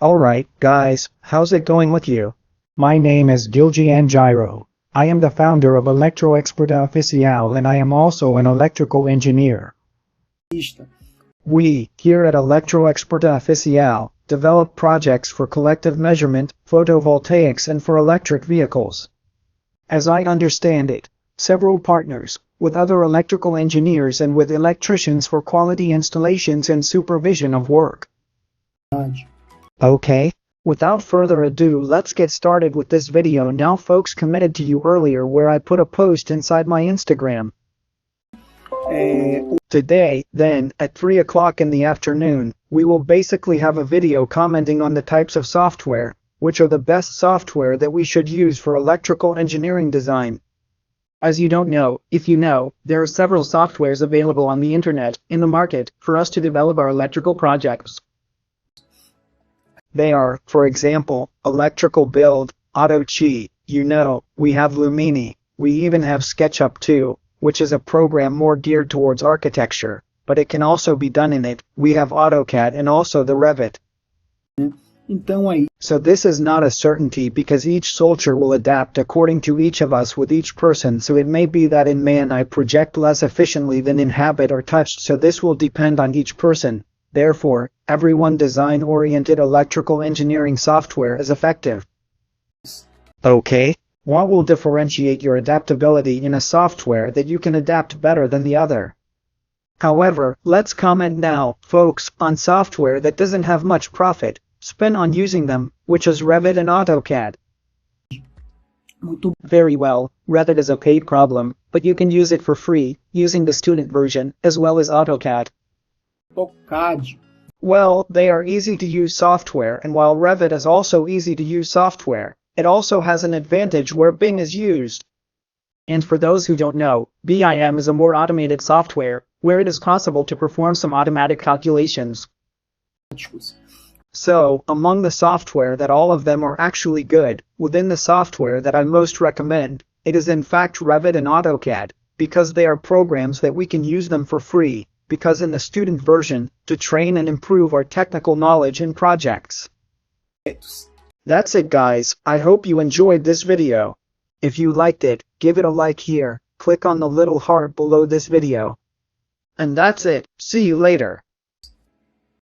Alright, guys, how's it going with you? My name is Gilgian Gyro. I am the founder of Electro Experta Oficial and I am also an electrical engineer. We, here at Electro Experta Oficial, develop projects for collective measurement, photovoltaics and for electric vehicles. As I understand it, several partners, with other electrical engineers and with electricians for quality installations and supervision of work. Okay, without further ado, let's get started with this video now. Folks, committed to you earlier where I put a post inside my Instagram. Today, then, at 3 o'clock in the afternoon, we will basically have a video commenting on the types of software, which are the best software that we should use for electrical engineering design. As you don't know, if you know, there are several softwares available on the internet, in the market, for us to develop our electrical projects. They are, for example, Electrical Build, AutoCAD, we have Lumini, we even have SketchUp too, which is a program more geared towards architecture, but it can also be done in it. We have AutoCAD and also the Revit. So this is not a certainty because each soldier will adapt according to each of us with each person, so it may be that in man I project less efficiently than in habit or touched, so this will depend on each person. Therefore, everyone design-oriented electrical engineering software is effective. Okay, what will differentiate your adaptability in a software that you can adapt better than the other? However, let's comment now, folks, on software that doesn't have much profit spent on using them, which is Revit and AutoCAD. Very well, Revit is a paid problem, but you can use it for free, using the student version, as well as AutoCAD. Well, they are easy to use software, and while Revit is also easy to use software, it also has an advantage where Bing is used. And for those who don't know, BIM is a more automated software, where it is possible to perform some automatic calculations. So, among the software that all of them are actually good, within the software that I most recommend, it is in fact Revit and AutoCAD, because they are programs that we can use them for free, because in the student version, to train and improve our technical knowledge in projects. That's it, guys. I hope you enjoyed this video. If you liked it, give it a like here, click on the little heart below this video. And that's it. See you later.